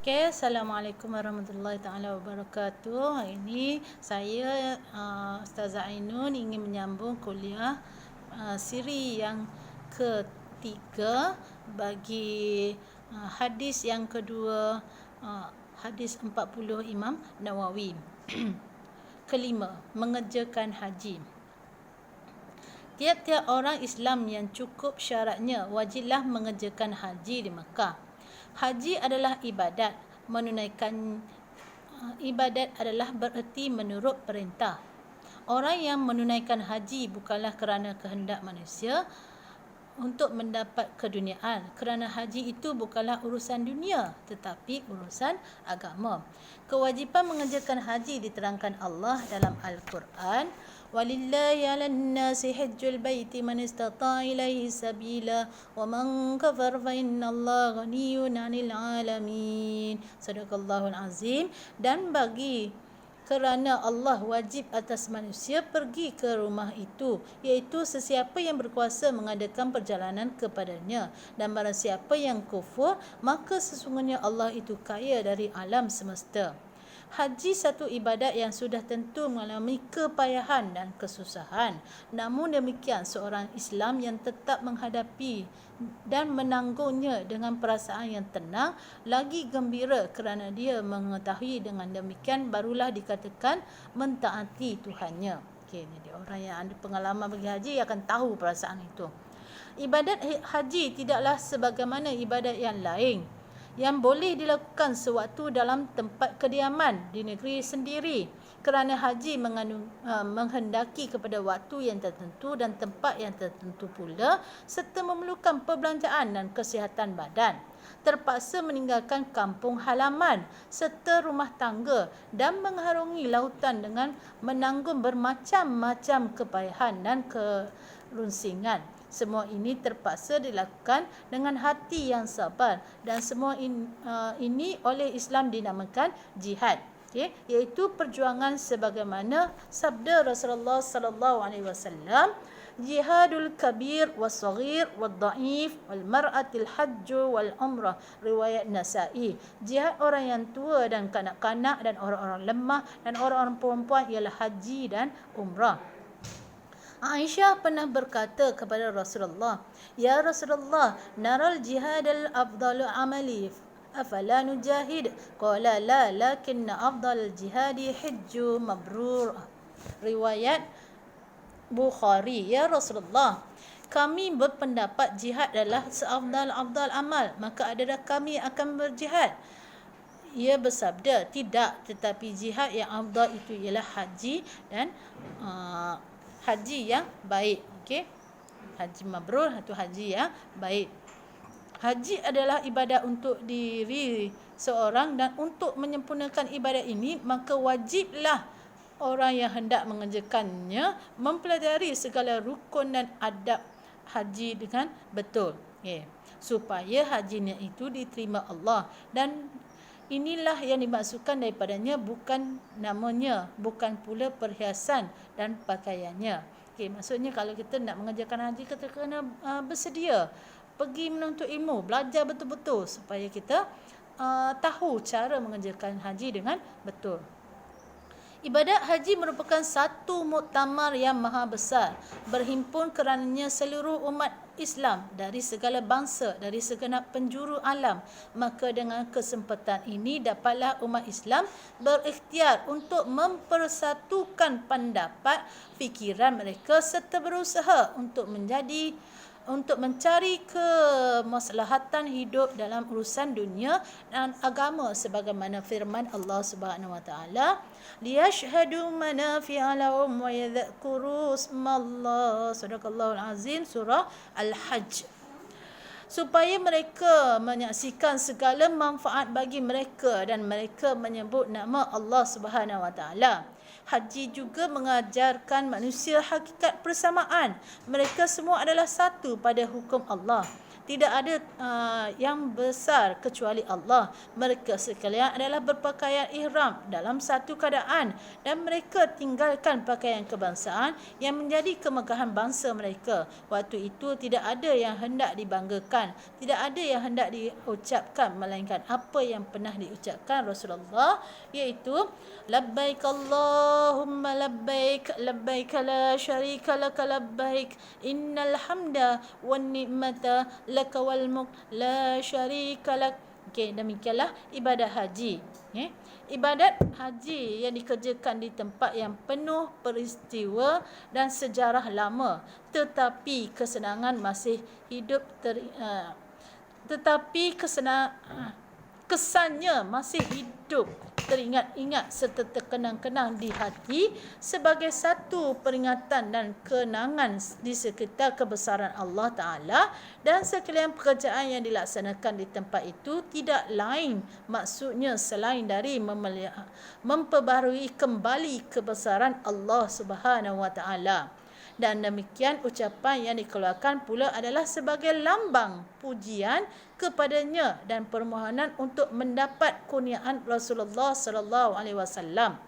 Okay, Assalamualaikum warahmatullahi taala wabarakatuh. Hari ini saya Ustazah Ainun ingin menyambung kuliah siri yang ketiga bagi hadis yang kedua, hadis 40 Imam Nawawi. Kelima, mengerjakan haji. Tiap-tiap orang Islam yang cukup syaratnya wajiblah mengerjakan haji di Mekah. Haji adalah ibadat. Menunaikan ibadat adalah bererti menurut perintah. Orang yang menunaikan haji bukanlah kerana kehendak manusia untuk mendapat keduniaan, kerana haji itu bukanlah urusan dunia tetapi urusan agama. Kewajipan mengerjakan haji diterangkan Allah dalam Al-Quran. Walillahi 'alan nasi hajjul baiti man istata'a ilaihi sabila wa man kafar fa innallaha ghaniyyun 'anil 'alamin. Sadaqallahul azim. Dan kerana Allah wajib atas manusia pergi ke rumah itu, iaitu sesiapa yang berkuasa mengadakan perjalanan kepadanya. Dan barang siapa yang kufur, maka sesungguhnya Allah itu kaya dari alam semesta. Haji satu ibadat yang sudah tentu mengalami kepayahan dan kesusahan. Namun demikian, seorang Islam yang tetap menghadapi dan menanggungnya dengan perasaan yang tenang, lagi gembira kerana dia mengetahui dengan demikian barulah dikatakan mentaati Tuhannya. Okey, jadi orang yang ada pengalaman pergi haji akan tahu perasaan itu. Ibadat haji tidaklah sebagaimana ibadat yang lain yang boleh dilakukan sewaktu dalam tempat kediaman di negeri sendiri, kerana haji menghendaki kepada waktu yang tertentu dan tempat yang tertentu pula, serta memerlukan perbelanjaan dan kesihatan badan. Terpaksa meninggalkan kampung halaman serta rumah tangga dan mengharungi lautan dengan menanggung bermacam-macam kepayahan dan kerunsingan. Semua ini terpaksa dilakukan dengan hati yang sabar, dan semua ini oleh Islam dinamakan jihad, iaitu perjuangan sebagaimana sabda Rasulullah sallallahu alaihi wasallam, jihadul kabir was-saghir wad-dhaif wal mar'atil hajj wal umrah, riwayat Nasa'i. Jihad orang yang tua dan kanak-kanak dan orang-orang lemah dan orang-orang perempuan ialah haji dan umrah. Aisyah pernah berkata kepada Rasulullah, "Ya Rasulullah, naral jihad al-afdalu amali, afala nujahid?" Qala la, lakinna afdal jihadi hajju mabrur. Riwayat Bukhari. Ya Rasulullah, kami berpendapat jihad adalah seafdal-afdal amal, maka adakah kami akan berjihad? Ia bersabda, tidak, tetapi jihad yang afdal itu ialah haji dan haji yang baik. Okey. Haji mabrur itu haji yang baik. Haji adalah ibadat untuk diri seorang, dan untuk menyempurnakan ibadat ini maka wajiblah orang yang hendak mengerjakannya mempelajari segala rukun dan adab haji dengan betul. Supaya hajinya itu diterima Allah, dan inilah yang dimaksudkan daripadanya, bukan namanya, bukan pula perhiasan dan pakaiannya. Maksudnya kalau kita nak mengerjakan haji, kita kena bersedia pergi menuntut ilmu, belajar betul-betul supaya kita tahu cara mengerjakan haji dengan betul. Ibadat haji merupakan satu muktamar yang maha besar, berhimpun kerananya seluruh umat Islam dari segala bangsa, dari segenap penjuru alam. Maka dengan kesempatan ini dapatlah umat Islam berikhtiar untuk mempersatukan pendapat, fikiran mereka serta berusaha untuk mencari kemaslahatan hidup dalam urusan dunia dan agama, sebagaimana firman Allah Subhanahu wa taala, liyashhadu manafi'a lahum wa yadhkuru ismallah. Sadaqallahul azim. Surah Al-Hajj. Supaya mereka menyaksikan segala manfaat bagi mereka dan mereka menyebut nama Allah Subhanahu wa taala. Haji juga mengajarkan manusia hakikat persamaan. Mereka semua adalah satu pada hukum Allah. Tidak ada yang besar kecuali Allah. Mereka sekalian adalah berpakaian ihram dalam satu keadaan dan mereka tinggalkan pakaian kebangsaan yang menjadi kemegahan bangsa mereka. Waktu itu tidak ada yang hendak dibanggakan, tidak ada yang hendak diucapkan melainkan apa yang pernah diucapkan Rasulullah, iaitu labbaik Allahumma labbaik labbaik la syarika laka labbaik innal hamda wan ni'mata laka wal mulk la syarika lak. Okey, demikianlah ibadat haji. Ibadat haji yang dikerjakan di tempat yang penuh peristiwa dan sejarah lama, tetapi kesenangan masih hidup kesannya masih hidup, teringat-ingat serta terkenang-kenang di hati sebagai satu peringatan dan kenangan di sekitar kebesaran Allah Ta'ala, dan sekalian pekerjaan yang dilaksanakan di tempat itu tidak lain maksudnya selain dari memperbarui kembali kebesaran Allah Subhanahu Wa Ta'ala. Dan demikian ucapan yang dikeluarkan pula adalah sebagai lambang pujian kepadanya dan permohonan untuk mendapat kurniaan Rasulullah sallallahu alaihi wasallam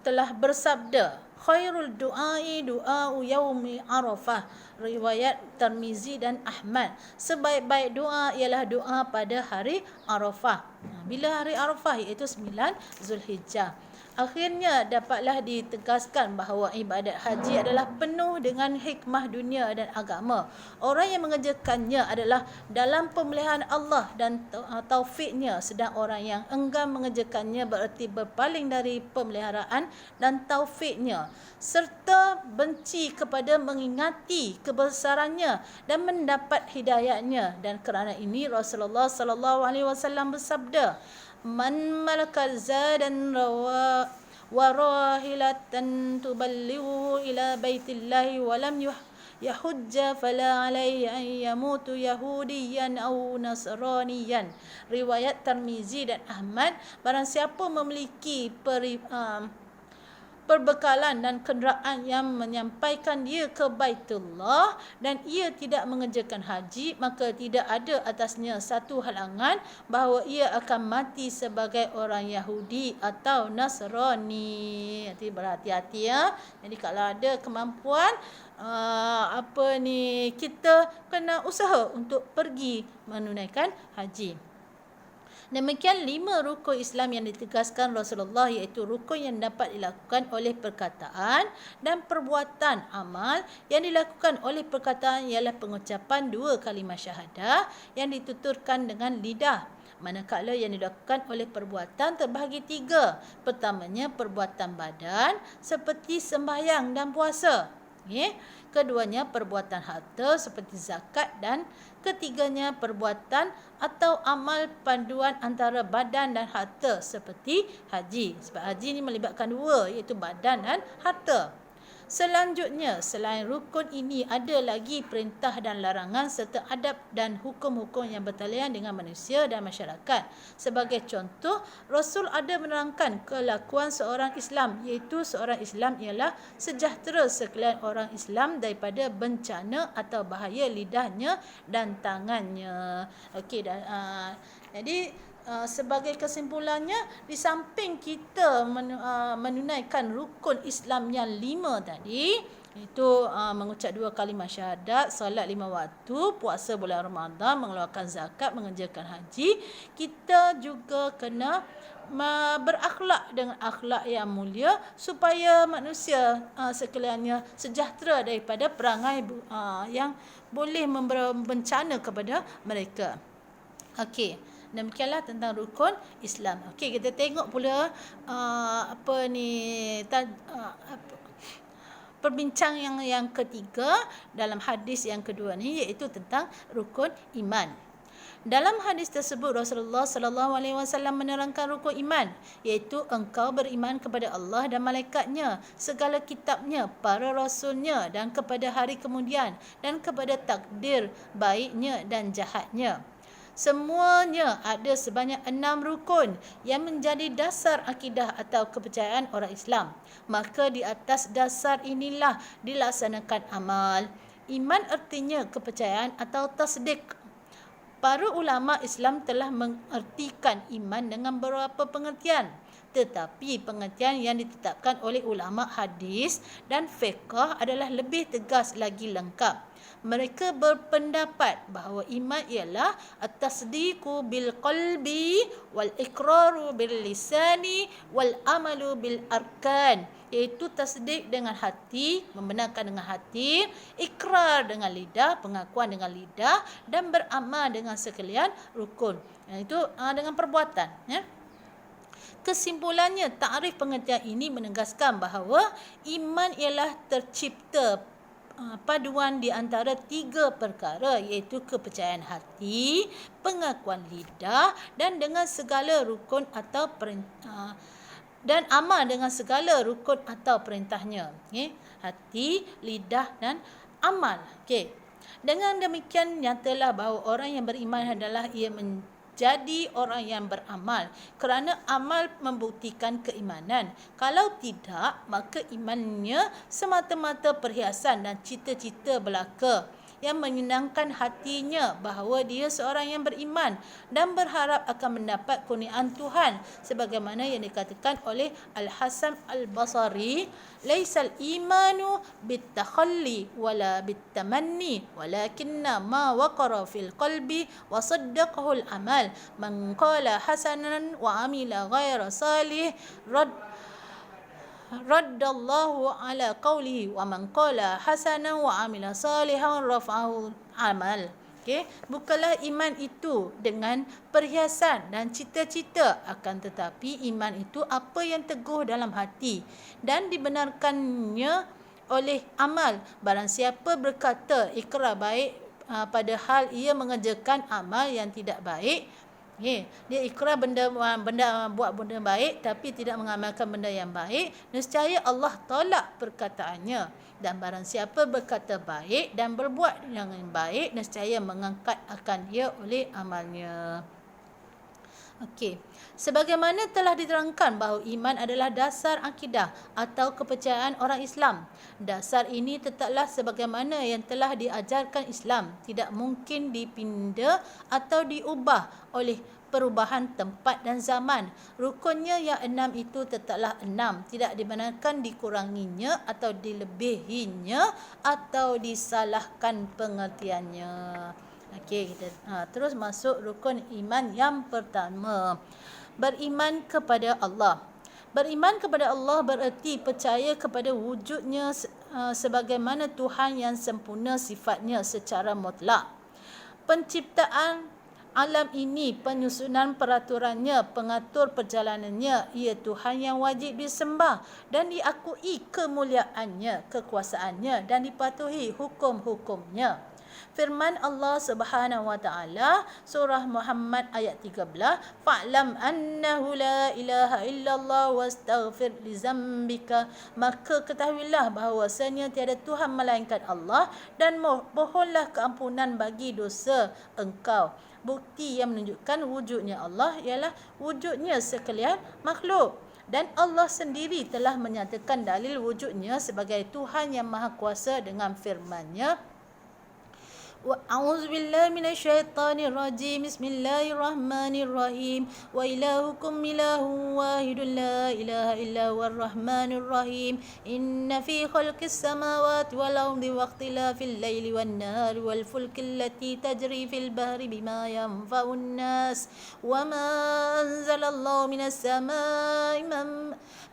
telah bersabda, khairul du'ai du'au yaumi Arafah, riwayat Tirmizi dan Ahmad. Sebaik-baik doa ialah doa pada hari Arafah. Bila hari Arafah, iaitu 9 Zulhijjah. Akhirnya dapatlah ditegaskan bahawa ibadat haji adalah penuh dengan hikmah dunia dan agama. Orang yang mengerjakannya adalah dalam pemeliharaan Allah dan taufiknya, sedang orang yang enggan mengerjakannya bererti berpaling dari pemeliharaan dan taufiknya, serta benci kepada mengingati kebesarannya dan mendapat hidayahnya. Dan kerana ini Rasulullah sallallahu alaihi wasallam bersabda, man malaka zadan warahilatan tuballighu ila baitillahi wa lam yahujja fala alaihi an yamutu yahudiyan aw nasraniyan, riwayat Tirmizi dan Ahmad. Barang siapa memiliki perbekalan dan kenderaan yang menyampaikan dia ke Baitullah dan ia tidak mengerjakan haji, maka tidak ada atasnya satu halangan bahawa ia akan mati sebagai orang Yahudi atau Nasrani. Jadi berhati-hati ya. Jadi kalau ada kemampuan kita kena usaha untuk pergi menunaikan haji. Demikian 5 rukun Islam yang ditegaskan Rasulullah, iaitu rukun yang dapat dilakukan oleh perkataan dan perbuatan. Amal yang dilakukan oleh perkataan ialah pengucapan 2 kalimah syahadah yang dituturkan dengan lidah. Manakala yang dilakukan oleh perbuatan terbahagi 3. Pertamanya perbuatan badan seperti sembahyang dan puasa. Keduanya perbuatan harta seperti zakat, dan ketiganya perbuatan atau amal panduan antara badan dan harta seperti haji. Sebab haji ini melibatkan 2, iaitu badan dan harta. Selanjutnya, selain rukun ini ada lagi perintah dan larangan serta adab dan hukum-hukum yang bertalian dengan manusia dan masyarakat. Sebagai contoh, Rasul ada menerangkan kelakuan seorang Islam, iaitu seorang Islam ialah sejahtera sekalian orang Islam daripada bencana atau bahaya lidahnya dan tangannya. Okey, jadi sebagai kesimpulannya, di samping kita menunaikan rukun Islam yang 5 tadi, iaitu mengucap 2 kalimah syahadat, solat 5 waktu, puasa bulan Ramadan, mengeluarkan zakat, mengerjakan haji, kita juga kena berakhlak dengan akhlak yang mulia supaya manusia sekaliannya sejahtera daripada perangai yang boleh memberi bencana kepada mereka. Okey, demikianlah tentang rukun Islam. Okey, kita tengok pula perbincangan yang ketiga dalam hadis yang kedua ni, iaitu tentang rukun iman. Dalam hadis tersebut Rasulullah sallallahu alaihi wasallam menerangkan rukun iman, iaitu engkau beriman kepada Allah dan malaikatnya, segala kitabnya, para rasulnya, dan kepada hari kemudian, dan kepada takdir baiknya dan jahatnya. Semuanya ada sebanyak 6 rukun yang menjadi dasar akidah atau kepercayaan orang Islam. Maka di atas dasar inilah dilaksanakan amal. Iman artinya kepercayaan atau tasdik. Para ulama Islam telah mengertikan iman dengan beberapa pengertian. Tetapi pengertian yang ditetapkan oleh ulama hadis dan fiqh adalah lebih tegas lagi lengkap. Mereka berpendapat bahawa iman ialah at-tasdiqu bil qalbi wal iqraru bil lisani wal amalu bil arkan, iaitu tasdik dengan hati, membenarkan dengan hati, ikrar dengan lidah, pengakuan dengan lidah, dan beramal dengan sekalian rukun, iaitu dengan perbuatan, ya. Kesimpulannya, takrif pengertian ini menegaskan bahawa iman ialah tercipta paduan di antara 3 perkara, iaitu kepercayaan hati, pengakuan lidah, dan dengan segala rukun atau dan amal dengan segala rukun atau perintahnya. Okay? Hati, lidah dan amal. Okay. Dengan demikian, nyatalah bahawa orang yang beriman adalah ia menjadi orang yang beramal, kerana amal membuktikan keimanan. Kalau tidak, maka imannya semata-mata perhiasan dan cita-cita belaka yang menyenangkan hatinya bahawa dia seorang yang beriman dan berharap akan mendapat kurniaan Tuhan, sebagaimana yang dikatakan oleh Al-Hasan Al-Basri, laisal imanu bitakhalli wala bitamanni walakinna ma waqara fil qalbi wa saddaqahu al-amal, man qala hasanan wa amila ghaira salih raddallahu ala qawlihi wa man qala hasanan wa amila salihan rafa'ahu amal. Okay. Bukanlah iman itu dengan perhiasan dan cita-cita, akan tetapi iman itu apa yang teguh dalam hati dan dibenarkannya oleh amal. Barang siapa berkata ikrar baik padahal ia mengerjakan amal yang tidak baik, dia ikrar buat benda baik tapi tidak mengamalkan benda yang baik, nescaya Allah tolak perkataannya. Dan barang siapa berkata baik dan berbuat yang baik, nescaya mengangkat akan dia oleh amalnya. Okey. Sebagaimana telah diterangkan bahawa iman adalah dasar akidah atau kepercayaan orang Islam. Dasar ini tetaplah sebagaimana yang telah diajarkan Islam, tidak mungkin dipindah atau diubah oleh perubahan tempat dan zaman. Rukunnya yang 6 itu tetaplah 6, tidak dibenarkan dikuranginya atau dilebihinya atau disalahkan pengertiannya. Okey, kita terus masuk rukun iman yang pertama. Beriman kepada Allah. Beriman kepada Allah bererti percaya kepada wujudnya sebagaimana Tuhan yang sempurna sifatnya secara mutlak. Penciptaan alam ini, penyusunan peraturannya, pengatur perjalanannya, ia Tuhan yang wajib disembah dan diakui kemuliaannya, kekuasaannya dan dipatuhi hukum-hukumnya. Firman Allah Subhanahu wa taala surah Muhammad ayat 13, fa'lam annahu la ilaha illallah wastaghfir li zambika, maka ketahuilah bahawasanya tiada Tuhan melainkan Allah dan mohonlah keampunan bagi dosa engkau. Bukti yang menunjukkan wujudnya Allah ialah wujudnya sekalian makhluk. Dan Allah sendiri telah menyatakan dalil wujudnya sebagai Tuhan yang Maha Kuasa dengan firman-Nya, A'udzu billahi minasyaitonir rajim. Bismillahirrahmanirrahim. Wa ilahukum ilahun wahidun la ilaha illa huwar rahmanir rahim. Inna fi khalqis samawati wal ardi wa ikhtilafil laili wan nahari wal fulki allati tajri fil bahri bima yanfa'un nas wa ma anzalallahu minas samai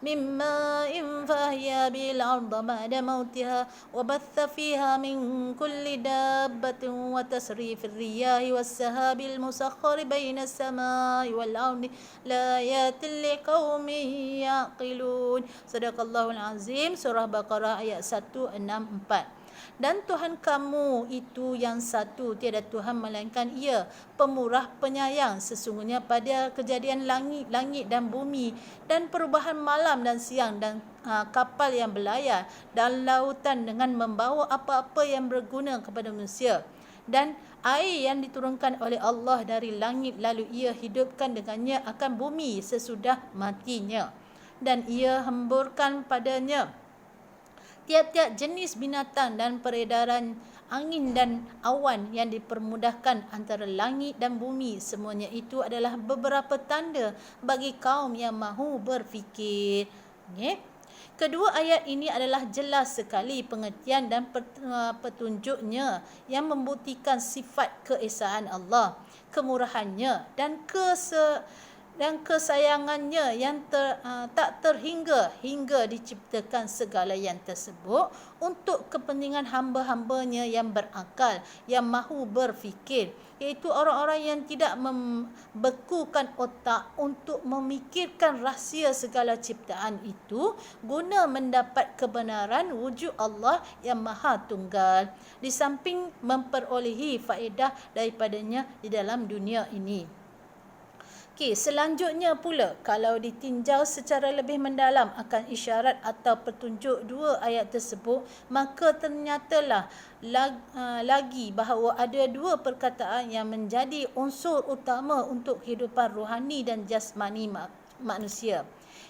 min ma'in fahya bil ardi ba'da mautiha wa batha fiha min kulli dabbatin وتصريف الرياح والسحاب المسخر بين السماء والأرض لآيات لقوم يعقلون. صدق الله العظيم. Surah Baqarah ayat 164. Dan Tuhan kamu itu yang satu, tiada Tuhan melainkan Ia, pemurah penyayang. Sesungguhnya pada kejadian langit dan bumi dan perubahan malam dan siang dan kapal yang berlayar dan lautan dengan membawa apa-apa yang berguna kepada manusia, dan air yang diturunkan oleh Allah dari langit lalu Ia hidupkan dengannya akan bumi sesudah matinya, dan Ia hemburkan padanya tiap-tiap jenis binatang dan peredaran angin dan awan yang dipermudahkan antara langit dan bumi, semuanya itu adalah beberapa tanda bagi kaum yang mahu berfikir. Okay. Kedua ayat ini adalah jelas sekali pengertian dan petunjuknya yang membuktikan sifat keesaan Allah, kemurahannya dan kesayangannya yang tak terhingga hingga diciptakan segala yang tersebut untuk kepentingan hamba-hambanya yang berakal, yang mahu berfikir, iaitu orang-orang yang tidak membekukan otak untuk memikirkan rahsia segala ciptaan itu guna mendapat kebenaran wujud Allah yang Maha Tunggal, di samping memperolehi faedah daripadanya di dalam dunia ini. Okey, selanjutnya pula, kalau ditinjau secara lebih mendalam akan isyarat atau petunjuk dua ayat tersebut, maka ternyatalah lagi bahawa ada dua perkataan yang menjadi unsur utama untuk kehidupan rohani dan jasmani manusia.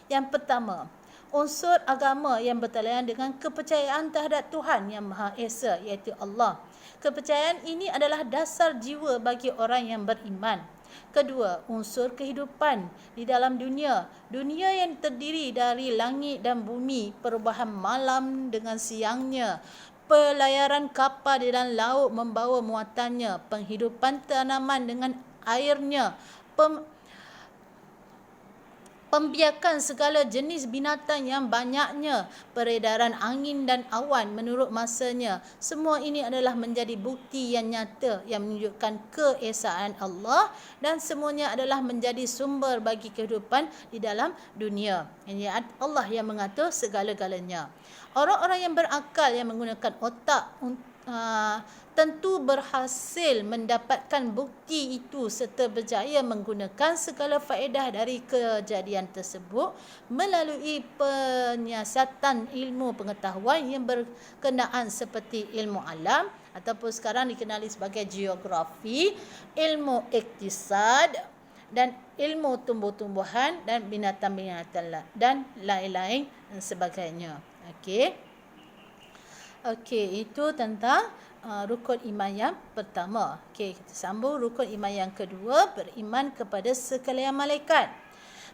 Yang pertama, unsur agama yang bertalian dengan kepercayaan terhadap Tuhan yang Maha Esa, iaitu Allah. Kepercayaan ini adalah dasar jiwa bagi orang yang beriman. Kedua, unsur kehidupan di dalam dunia. Dunia yang terdiri dari langit dan bumi, perubahan malam dengan siangnya, pelayaran kapal di dalam laut membawa muatannya, penghidupan tanaman dengan airnya, pembiakan segala jenis binatang yang banyaknya, peredaran angin dan awan menurut masanya. Semua ini adalah menjadi bukti yang nyata yang menunjukkan keesaan Allah, dan semuanya adalah menjadi sumber bagi kehidupan di dalam dunia. Ini Allah yang mengatur segala-galanya. Orang-orang yang berakal yang menggunakan otak tentu berhasil mendapatkan bukti itu serta berjaya menggunakan segala faedah dari kejadian tersebut melalui penyiasatan ilmu pengetahuan yang berkenaan seperti ilmu alam ataupun sekarang dikenali sebagai geografi, ilmu iktisad dan ilmu tumbuh-tumbuhan dan binatang-binatang dan lain-lain dan sebagainya. Okey, itu tentang rukun iman yang pertama. Okey, kita sambung rukun iman yang kedua, beriman kepada sekalian malaikat.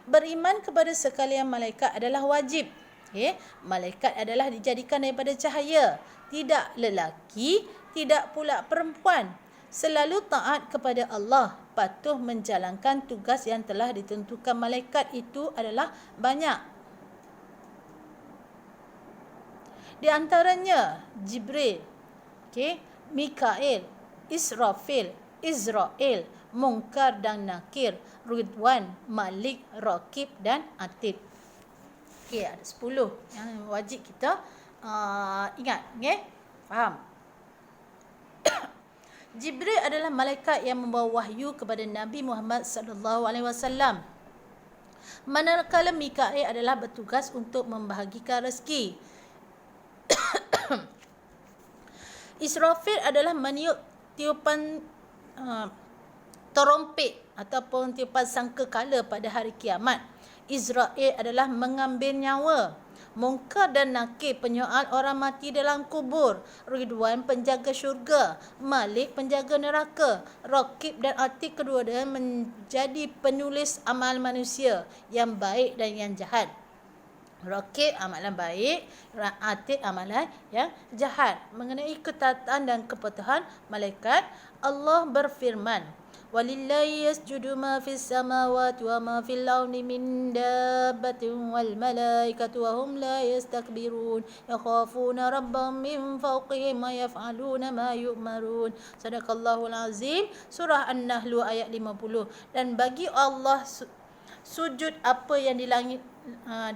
Beriman kepada sekalian malaikat adalah wajib. Okey, malaikat adalah dijadikan daripada cahaya, tidak lelaki, tidak pula perempuan. Selalu taat kepada Allah, patuh menjalankan tugas yang telah ditentukan. Malaikat itu adalah banyak. Di antaranya Jibril, Mikail, Israfil, Israel, Munkar dan Nakir, Ridwan, Malik, Raqib dan Atid. Ada 10 yang wajib kita ingat. Faham? Jibril adalah malaikat yang membawa wahyu kepada Nabi Muhammad sallallahu alaihi wasallam. Manakala Mikail adalah bertugas untuk membahagikan rezeki. Israfil adalah meniup tiupan terompet ataupun tiupan sangkakala pada hari kiamat. Israel adalah mengambil nyawa. Munkar dan Nakir penyoal orang mati dalam kubur. Ridwan penjaga syurga. Malik penjaga neraka. Raqib dan Atid kedua-duanya menjadi penulis amal manusia yang baik dan yang jahat. Raqib amalan baik, Atid amalan yang jahat. Mengenai ketaatan dan kepatuhan malaikat, Allah berfirman, "Walillahi yasjudu ma fis samawati wa ma fil ardi min dabbatin wal malaikatu wa hum la yastakbirun yakhafuna rabbahum min fawqihim wa yaf'aluna ma yu'marun." Sadaqallahul azim. Surah An-Nahl ayat 50. Dan bagi Allah sujud apa yang di langit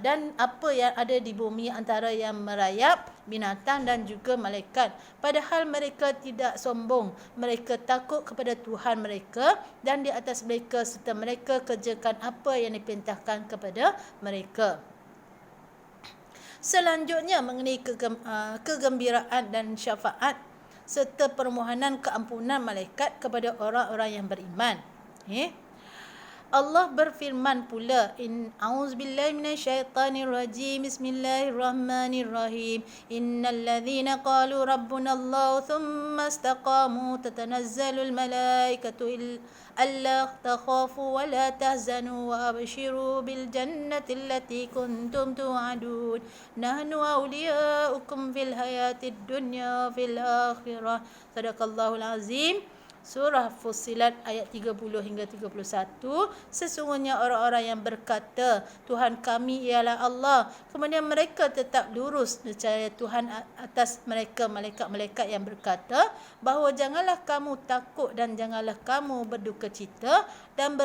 dan apa yang ada di bumi antara yang merayap, binatang dan juga malaikat. Padahal mereka tidak sombong. Mereka takut kepada Tuhan mereka dan di atas mereka serta mereka kerjakan apa yang diperintahkan kepada mereka. Selanjutnya mengenai kegembiraan dan syafaat serta permohonan keampunan malaikat kepada orang-orang yang beriman. Allah berfirman pula, in a'udzubillahi minasyaitanirrajim, bismillahirrahmanirrahim, innal ladzina qalu rabbunallahu thumma istaqamu tatanazzalul malaikatu alla takhafu wa la tahzanu wa abshiru bil jannati allati kuntum tu'adun nahnu awliya'ukum fil hayatid dunya fil akhirah. Sadaqallahul azim. Surah Fussilat ayat 30 hingga 31. Sesungguhnya orang-orang yang berkata, Tuhan kami ialah Allah, kemudian mereka tetap lurus, nescaya Tuhan atas mereka malaikat-malaikat yang berkata bahawa janganlah kamu takut dan janganlah kamu berduka cita dan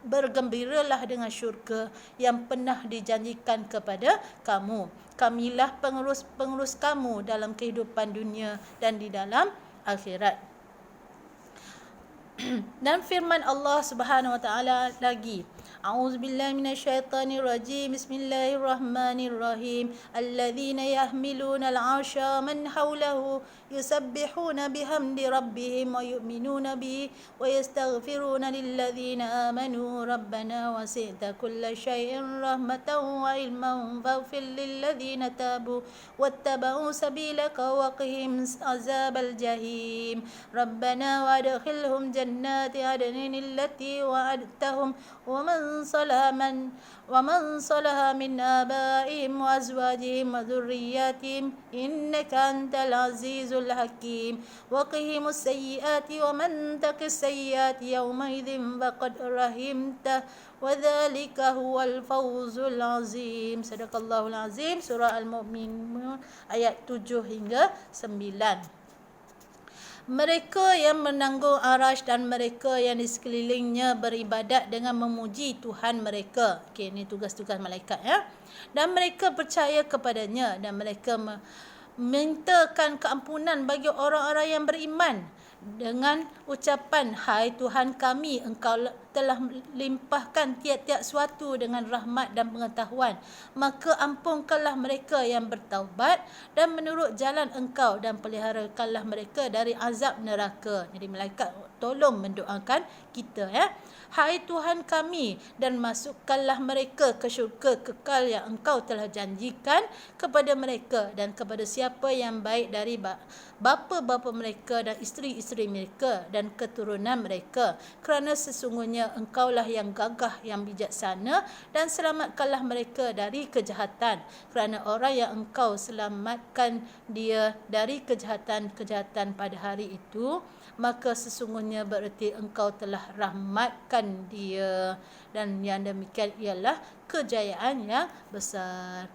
bergembiralah dengan syurga yang pernah dijanjikan kepada kamu. Kamilah pengurus kamu dalam kehidupan dunia dan di dalam akhirat. Dan firman Allah Subhanahu wa taala lagi, a'udzubillahi minasyaitonirrajim, bismillahirrahmanirrahim, alladzina yahmiluna al'arsha man hawlahu yusabbihuna bihamdi rabbihim wa yu'minuna bihi wa yastaghfiruna lilladzina amanu rabbana wasi'ta kulla syai'in rahmatan wa ilman faghfir lilladzina tabu wattaba'u sabilaka wa qihim azabal jahim rabbana wa adkhilhum جنات عدن التي وعدتهم ومن صلح من آبائهم وأزواجهم وذرياتهم إنك أنت العزيز الحكيم وقهم السيئات ومن تق السيئات يومئذ فقد رحمته وذلك هو الفوز العظيم. Sadaqallahul azim. Surah Al-Mu'minun ayat 7 hingga 9. Mereka yang menanggung arash dan mereka yang di sekelilingnya beribadat dengan memuji Tuhan mereka. Okey, ini tugas-tugas malaikat ya. Dan mereka percaya kepadanya dan mereka mintakan keampunan bagi orang-orang yang beriman dengan ucapan, hai Tuhan kami, Engkau telah limpahkan tiap-tiap suatu dengan rahmat dan pengetahuan, maka ampunkanlah mereka yang bertaubat dan menurut jalan Engkau dan peliharakanlah mereka dari azab neraka. Jadi malaikat tolong mendoakan kita ya. Hai Tuhan kami, dan masukkanlah mereka ke syurga kekal yang Engkau telah janjikan kepada mereka dan kepada siapa yang baik dari bapa-bapa mereka dan isteri-isteri mereka dan keturunan mereka, kerana sesungguhnya Engkaulah yang gagah yang bijaksana, dan selamatkanlah mereka dari kejahatan, kerana orang yang Engkau selamatkan dia dari kejahatan-kejahatan pada hari itu, maka sesungguhnya bererti Engkau telah rahmatkan dia, dan yang demikian ialah kejayaan yang besar.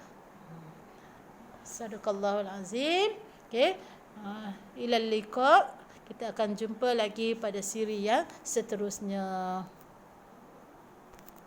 Sadaqallahul azim. Okey, ilal liqa. Kita akan jumpa lagi pada siri yang seterusnya.